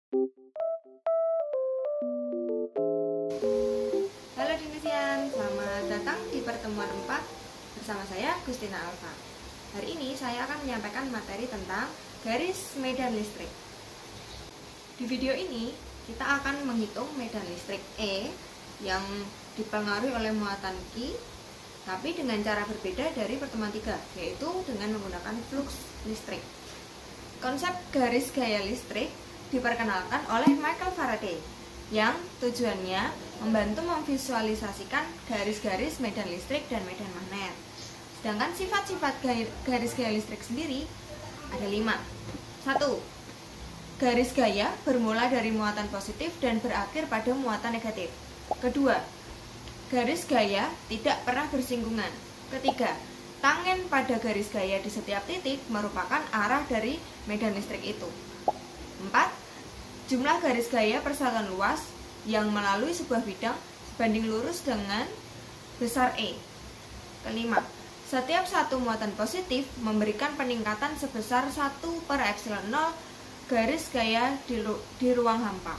Halo Dinisian, selamat datang di pertemuan 4 bersama saya Gustina Alfa. Hari ini saya akan menyampaikan materi tentang garis medan listrik. Di video ini kita akan menghitung medan listrik E yang dipengaruhi oleh muatan Q, tapi dengan cara berbeda dari pertemuan 3, yaitu dengan menggunakan flux listrik. Konsep garis gaya listrik diperkenalkan oleh Michael Faraday yang tujuannya membantu memvisualisasikan garis-garis medan listrik dan medan magnet. Sedangkan sifat-sifat garis gaya listrik sendiri ada 5. 1. Garis gaya bermula dari muatan positif dan berakhir pada muatan negatif. Kedua, garis gaya tidak pernah bersinggungan. Ketiga, tangen pada garis gaya di setiap titik merupakan arah dari medan listrik itu. 4. Jumlah garis gaya persatuan luas yang melalui sebuah bidang sebanding lurus dengan besar E. Kelima, setiap satu muatan positif memberikan peningkatan sebesar 1/epsilon 0 garis gaya di ruang hampa.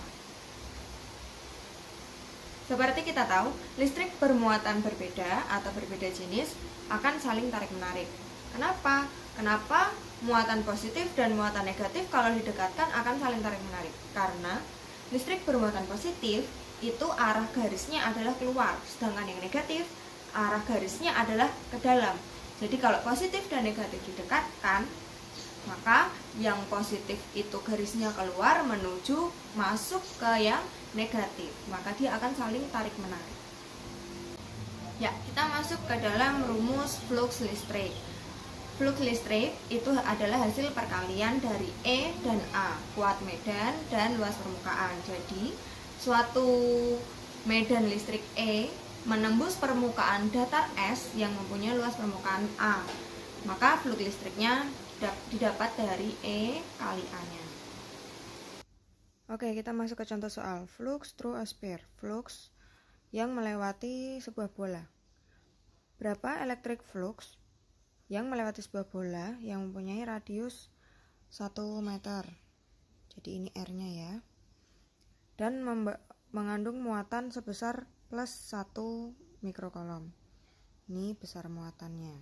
Seperti kita tahu, listrik bermuatan berbeda atau berbeda jenis akan saling tarik-menarik. Kenapa? Kenapa muatan positif dan muatan negatif kalau didekatkan akan saling tarik-menarik? Karena listrik bermuatan positif itu arah garisnya adalah keluar, sedangkan yang negatif arah garisnya adalah ke dalam. Jadi kalau positif dan negatif didekatkan, maka yang positif itu garisnya keluar menuju masuk ke yang negatif, maka dia akan saling tarik-menarik. Ya, kita masuk ke dalam rumus flux listrik. Flux listrik itu adalah hasil perkalian dari E dan A, kuat medan dan luas permukaan. Jadi, suatu medan listrik E menembus permukaan datar S yang mempunyai luas permukaan A. Maka flux listriknya didapat dari E kali A-nya. Oke, kita masuk ke contoh soal. Flux through a sphere. Flux yang melewati sebuah bola. Berapa electric flux yang melewati sebuah bola yang mempunyai radius 1 meter. Jadi ini R-nya ya. Dan mengandung muatan sebesar plus 1 mikrokolom. Ini besar muatannya.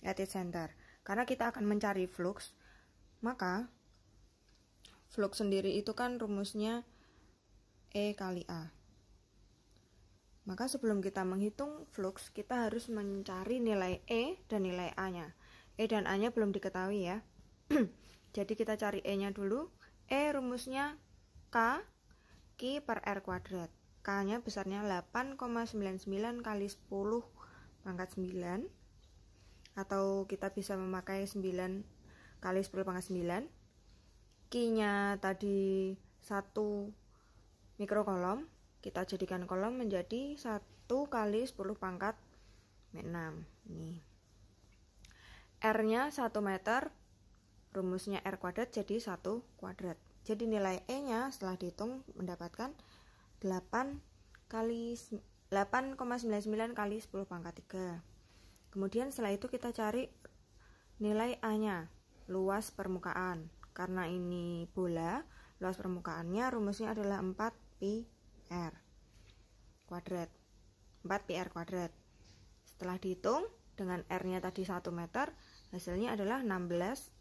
At its center. Karena kita akan mencari flux, maka flux sendiri itu kan rumusnya E kali A. Maka sebelum kita menghitung flux, kita harus mencari nilai E dan nilai A-nya. E dan A-nya belum diketahui ya. Jadi kita cari E-nya dulu. E rumusnya K Q per R kuadrat. K-nya besarnya 8,99 kali 10 pangkat 9. Atau kita bisa memakai 9 kali 10 pangkat 9. Q-nya tadi 1 mikrokolom. Kita jadikan kolom menjadi 1 kali 10 pangkat 6. Ini. R-nya 1 meter, rumusnya R kuadrat jadi 1 kuadrat. Jadi nilai E-nya setelah dihitung mendapatkan 8,99 kali 10 pangkat 3. Kemudian setelah itu kita cari nilai A-nya, luas permukaan. Karena ini bola, luas permukaannya rumusnya adalah 4pi R kuadrat, 4πr kuadrat. Setelah dihitung dengan R-nya tadi 1 meter, hasilnya adalah 12,6.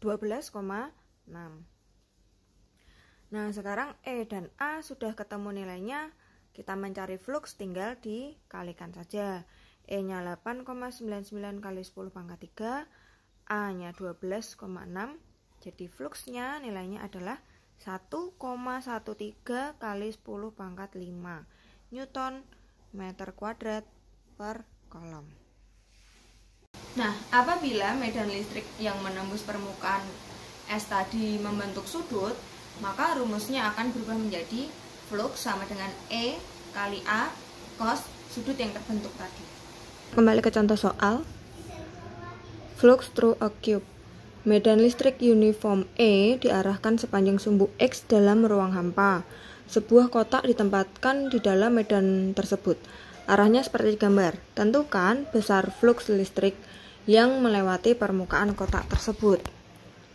Nah, sekarang E dan A sudah ketemu nilainya, kita mencari flux tinggal dikalikan saja. E-nya 8,99 kali 10 pangkat 3, A-nya 12,6. Jadi fluxnya nilainya adalah 1,13 kali 10 pangkat 5 Newton meter kuadrat per kolom. Nah, apabila medan listrik yang menembus permukaan S tadi membentuk sudut, maka rumusnya akan berubah menjadi flux sama dengan E kali A cos sudut yang terbentuk tadi. Kembali ke contoh soal. Flux through a cube. Medan listrik uniform E diarahkan sepanjang sumbu X dalam ruang hampa. Sebuah kotak ditempatkan di dalam medan tersebut. Arahnya seperti gambar. Tentukan besar flux listrik yang melewati permukaan kotak tersebut.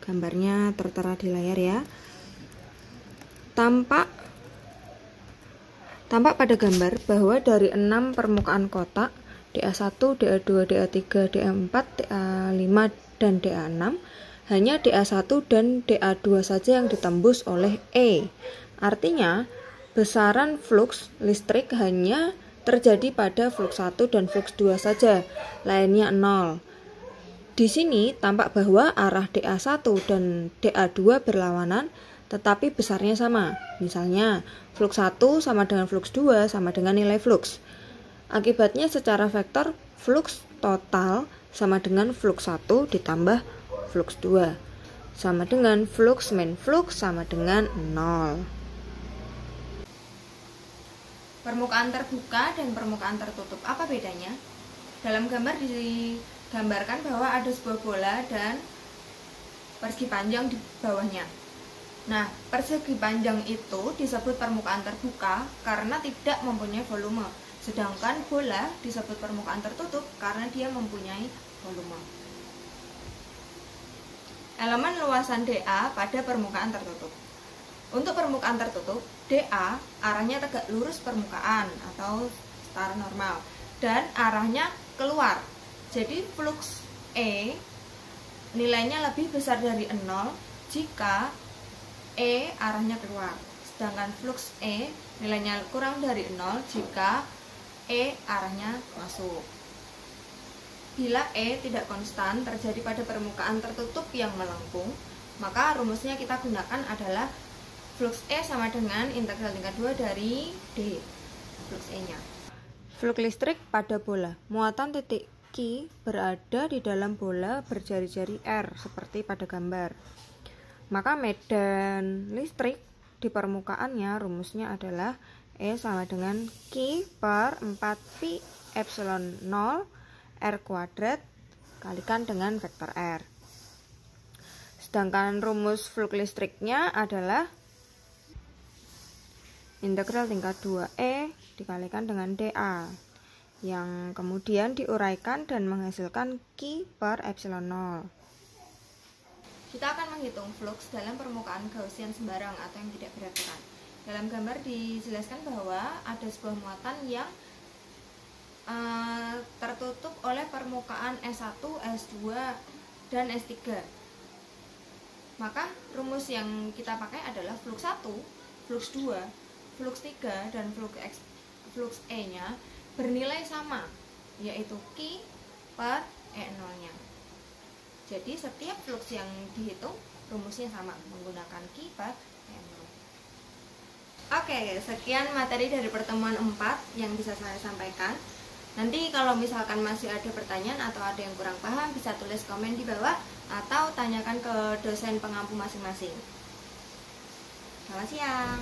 Gambarnya tertera di layar ya. Tampak pada gambar bahwa dari 6 permukaan kotak DA1, DA2, DA3, DA4, DA5, dan DA6, hanya DA1 dan DA2 saja yang ditembus oleh E. Artinya, besaran flux listrik hanya terjadi pada flux 1 dan flux 2 saja, lainnya 0. Di sini tampak bahwa arah DA1 dan DA2 berlawanan, tetapi besarnya sama. Misalnya, flux 1 sama dengan flux 2 sama dengan nilai flux. Akibatnya secara vektor, flux total sama dengan flux 1 ditambah flux 2. Sama dengan flux min flux sama dengan 0. Permukaan terbuka dan permukaan tertutup, apa bedanya? Dalam gambar digambarkan bahwa ada sebuah bola dan persegi panjang di bawahnya. Nah, persegi panjang itu disebut permukaan terbuka karena tidak mempunyai volume, sedangkan bola disebut permukaan tertutup karena dia mempunyai volume. Elemen luasan DA pada permukaan tertutup. Untuk permukaan tertutup, DA arahnya tegak lurus permukaan atau setara normal dan arahnya keluar. Jadi flux E nilainya lebih besar dari 0 jika E arahnya keluar, sedangkan flux E nilainya kurang dari 0 jika E arahnya masuk. Bila E tidak konstan terjadi pada permukaan tertutup yang melengkung, maka rumusnya kita gunakan adalah flux E sama dengan integral tingkat 2 dari D, flux E-nya. Flux listrik pada bola. Muatan titik Q berada di dalam bola berjari-jari R, seperti pada gambar. Maka medan listrik di permukaannya rumusnya adalah E sama dengan Q per 4 pi epsilon 0 R kuadrat kalikan dengan vektor R. Sedangkan rumus flux listriknya adalah integral tingkat 2E dikalikan dengan dA, yang kemudian diuraikan dan menghasilkan Q per epsilon 0. Kita akan menghitung flux dalam permukaan Gaussian sembarang atau yang tidak berat tekan. Dalam gambar dijelaskan bahwa ada sebuah muatan yang tertutup oleh permukaan S1, S2, dan S3. Maka rumus yang kita pakai adalah flux 1, flux 2, flux 3, dan flux E-nya bernilai sama, yaitu Q per E0-nya. Jadi setiap flux yang dihitung rumusnya sama, menggunakan Q per E0. Oke, sekian materi dari pertemuan 4 yang bisa saya sampaikan. Nanti kalau misalkan masih ada pertanyaan atau ada yang kurang paham, bisa tulis komen di bawah atau tanyakan ke dosen pengampu masing-masing. Selamat siang.